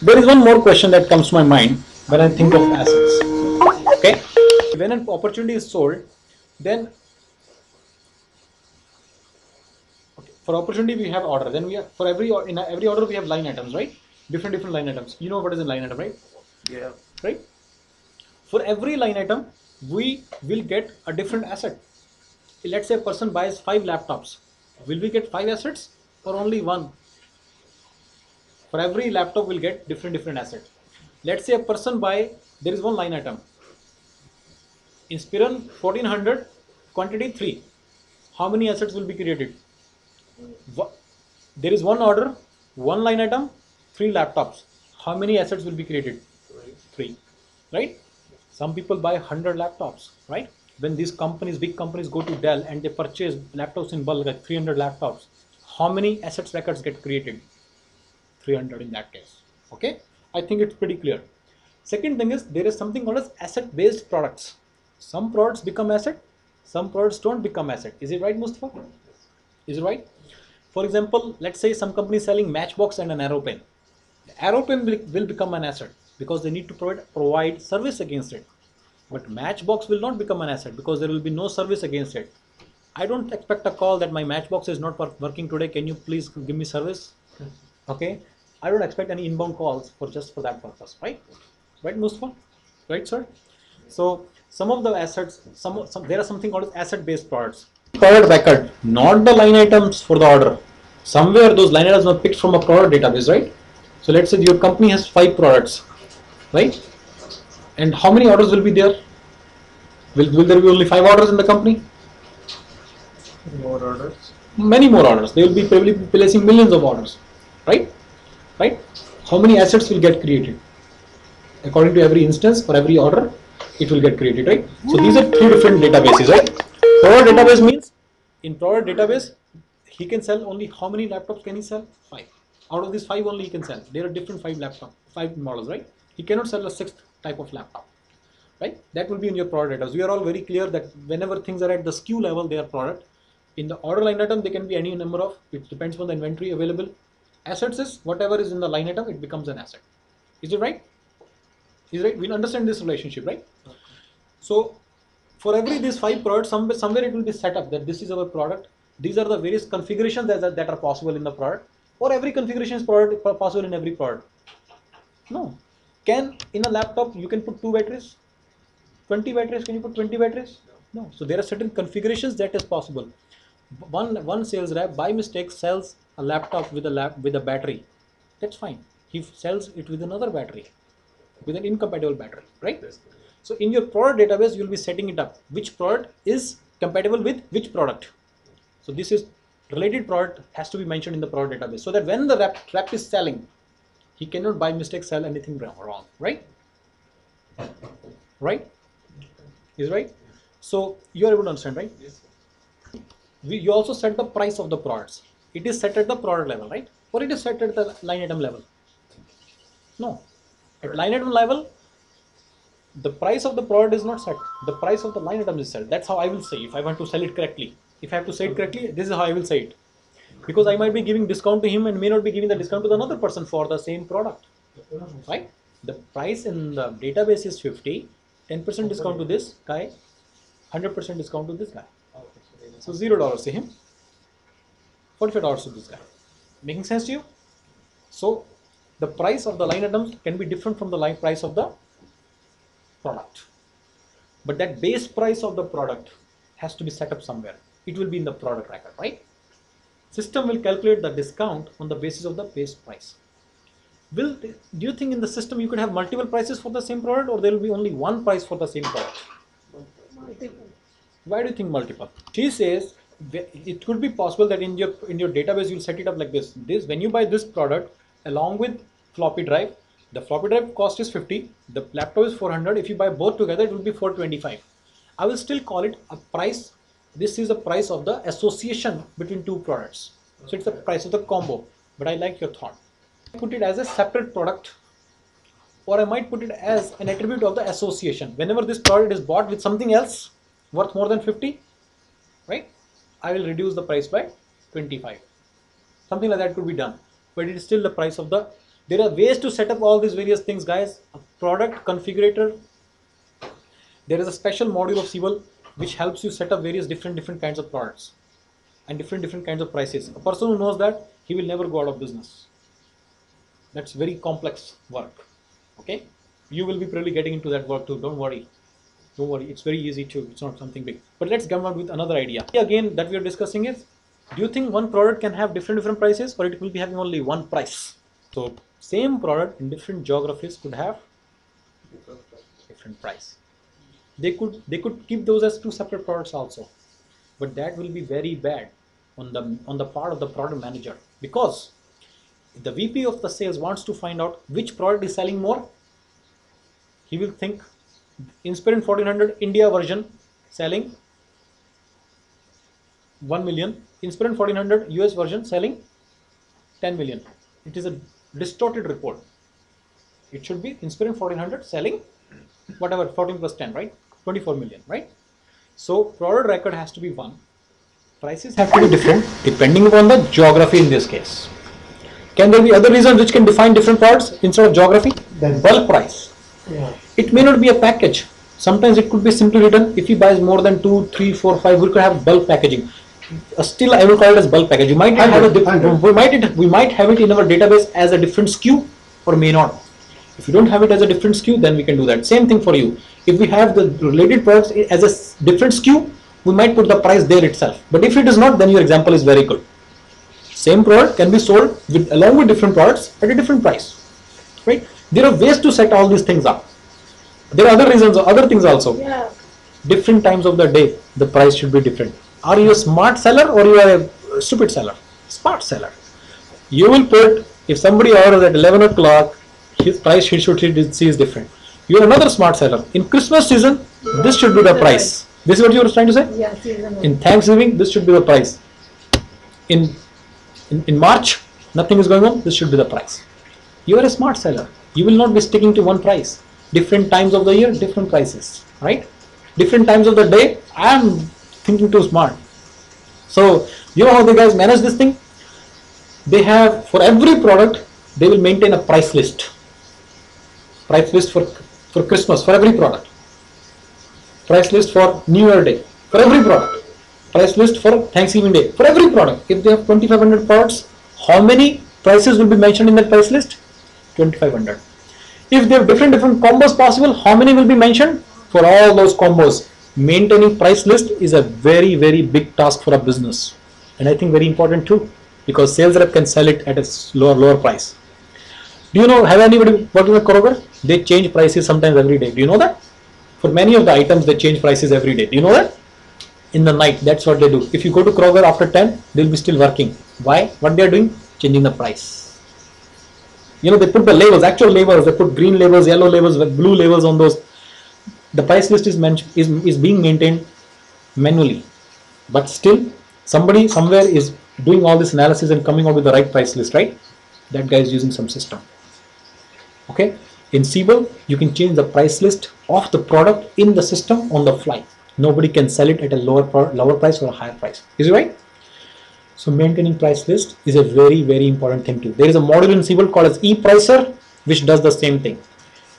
There is one more question that comes to my mind when I think of assets. Okay, when an opportunity is sold, then okay, for opportunity we have order. Then we have for every order we have line items, right? Different line items. You know what is a line item, right? Yeah. Right. For every line item, we will get a different asset. Let's say a person buys 5 laptops. Will we get 5 assets or only one? For every laptop, we'll get different assets. Let's say a person buy, there is one line item. Inspiron 1400, quantity 3. How many assets will be created? There is one order, one line item, 3 laptops. How many assets will be created? 3. Right? Some people buy 100 laptops, right? When these companies, big companies go to Dell and they purchase laptops in bulk, like 300 laptops, how many assets records get created? 300 in that case. Okay, I think it's pretty clear. Second thing is there is something called as asset based products. Some products become asset, some products don't become asset. Is it right, Mustafa? Is it right? For example, let's say some company selling matchbox and an aeroplane. The aeroplane will become an asset because they need to provide service against it. But matchbox will not become an asset because there will be no service against it. I don't expect a call that my matchbox is not working today. Can you please give me service? Okay, I don't expect any inbound calls for just for that purpose, right? Right, Mustafa? Right, sir? So some of the assets, there are something called asset-based products. Product record, not the line items for the order. Somewhere those line items are picked from a product database, right? So let's say your company has 5 products, right? And how many orders will be there? Will there be only 5 orders in the company? More orders. Many more orders. They will be probably placing millions of orders, right? Right? How many assets will get created? According to every instance, for every order, it will get created, right? So these are 3 different databases, right? Product database means in product database, he can sell only how many laptops can he sell? 5. Out of these 5 only he can sell. There are different 5 models, right? He cannot sell a 6th type of laptop, right? That will be in your product database. We are all very clear that whenever things are at the SKU level, they are product. In the order line item, they can be any number of, it depends on the inventory available. Assets is whatever is in the line item, it becomes an asset. Is it right? Is right? We'll understand this relationship, right? Okay. So for every these 5 products, somewhere it will be set up that this is our product. These are the various configurations that are possible in the product. Or every configuration is possible in every product. No. Can in a laptop you can put 2 batteries? 20 batteries? Can you put 20 batteries? No. So there are certain configurations that is possible. One sales rep by mistake sells a laptop with a battery. That's fine. He sells it with another battery, with an incompatible battery, right? So in your product database, you'll be setting it up. Which product is compatible with which product? So this is related product has to be mentioned in the product database so that when the rep is selling, he cannot by mistake sell anything wrong, right? Right? Is right? So you are able to understand, right? Yes. You also set the price of the products. It is set at the product level, right? Or it is set at the line item level? No. At line item level, the price of the product is not set. The price of the line item is set. That's how I will say if I want to sell it correctly. If I have to say it correctly, this is how I will say it. Because I might be giving discount to him and may not be giving the discount to another person for the same product. Right? The price in the database is 50, 10% discount to this guy, 100% discount to this guy. So $0 to him, $45 to this guy. Making sense to you? So the price of the line items can be different from the price of the product. But that base price of the product has to be set up somewhere. It will be in the product record, right? System will calculate the discount on the basis of the base price. Do you think in the system you could have multiple prices for the same product, or there will be only one price for the same product? Why do you think multiple? She says it could be possible that in your database you'll set it up like this. When you buy this product along with floppy drive, the floppy drive cost is 50, the laptop is 400. If you buy both together, it will be 425. I will still call it a price. This is the price of the association between 2 products. So it's the price of the combo. But I like your thought. Put it as a separate product, or I might put it as an attribute of the association. Whenever this product is bought with something else worth more than 50, right, I will reduce the price by 25. Something like that could be done, but it is still the price of the There are ways to set up all these various things, guys. A product configurator. There is a special module of Civil which helps you set up various different kinds of products and different kinds of prices. A person who knows that, he will never go out of business. That's very complex work. Okay, you will be probably getting into that work too. Don't worry. Don't worry. It's very easy too. It's not something big. But let's come out with another idea. Again, that we are discussing is, do you think one product can have different prices, or it will be having only one price? So same product in different geographies could have different price. They could keep those as two separate products also, but that will be very bad on the part of the product manager, because if the VP of the sales wants to find out which product is selling more, he will think Inspirin 1400 India version selling 1 million, Inspirin 1400 US version selling 10 million. It is a distorted report. It should be Inspirin 1400 selling whatever 14 plus 10, right? 24 million, right? So product record has to be one. Prices have to be different depending upon the geography in this case. Can there be other reasons which can define different products instead of geography? Then bulk price. Yeah. It may not be a package. Sometimes it could be simply written, if he buys more than 2, 3, 4, 5, we could have bulk packaging. Still, I will call it as bulk package. You might have we might have it in our database as a different SKU, or may not. If you don't have it as a different SKU, then we can do that. Same thing for you. If we have the related products as a different SKU, we might put the price there itself. But if it is not, then your example is very good. Same product can be sold along with different products at a different price, right? There are ways to set all these things up. There are other reasons, other things also. Yeah. Different times of the day, the price should be different. Are you a smart seller or you are a stupid seller? Smart seller. You will put, if somebody orders at 11 o'clock, his price he should see is different. You are another smart seller. In Christmas season, this should be the price. This is what you were trying to say? Yeah, seasonal. In Thanksgiving, this should be the price. In March, nothing is going on, this should be the price. You are a smart seller. You will not be sticking to one price. Different times of the year, different prices, right? Different times of the day, I am thinking too smart. So, you know how the guys manage this thing? They have, for every product, they will maintain a price list. Price list for Christmas, for every product. Price list for New Year Day, for every product. Price list for Thanksgiving Day, for every product. If they have 2500 products, how many prices will be mentioned in that price list? 2500. If they have different combos possible, how many will be mentioned? For all those combos. Maintaining price list is a very big task for a business, and I think very important too, because sales rep can sell it at a lower price. Do you know, have anybody working with Kroger? They change prices sometimes every day. Do you know that? For many of the items, they change prices every day. Do you know that? In the night, that's what they do. If you go to Kroger after 10, they'll be still working. Why? What they are doing? Changing the price. You know, they put the labels, actual labels. They put green labels, yellow labels, blue labels on those. The price list is being maintained manually, but still somebody somewhere is doing all this analysis and coming up with the right price list, right? That guy is using some system. Okay, in Siebel, you can change the price list of the product in the system on the fly. Nobody can sell it at a lower price or a higher price. Is it right? So maintaining price list is a very important thing too. There is a module in Siebel called as epricer, which does the same thing.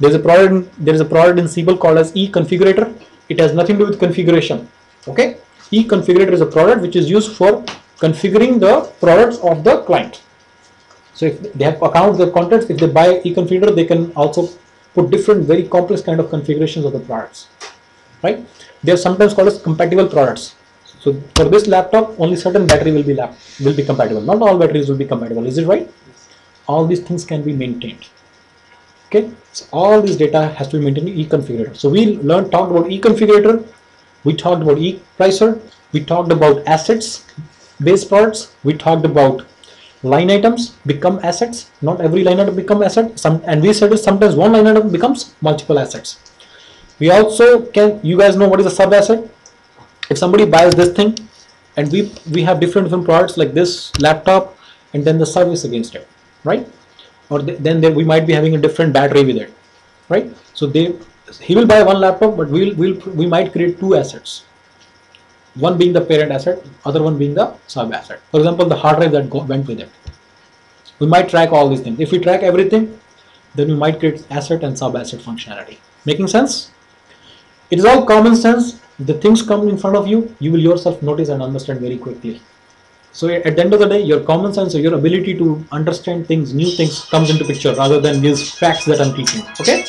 There is a product in Siebel called as econfigurator. It has nothing to do with configuration. Okay, econfigurator is a product which is used for configuring the products of the client. So if they have accounts, their contents, if they buy econfigurator, they can also put different very complex kind of configurations of the products, right? They are sometimes called as compatible products. So for this laptop, only certain battery will be compatible. Not all batteries will be compatible. Is it right? All these things can be maintained. Okay, so all this data has to be maintained in econfigurator. So we talked about econfigurator, we talked about epricer, we talked about assets, base products, we talked about line items become assets. Not every line item become asset. And we said sometimes one line item becomes multiple assets. We also you guys know what is a sub asset? If somebody buys this thing, and we have different products like this laptop, and then the service against it, right? Or then we might be having a different battery with it, right? So he will buy one laptop, but we might create two assets. One being the parent asset, other one being the sub asset. For example, the hard drive that went with it. We might track all these things. If we track everything, then we might create asset and sub-asset functionality. Making sense? It is all common sense. The things come in front of you, you will yourself notice and understand very quickly. So at the end of the day, your common sense or your ability to understand things, new things comes into picture rather than these facts that I'm teaching. Okay?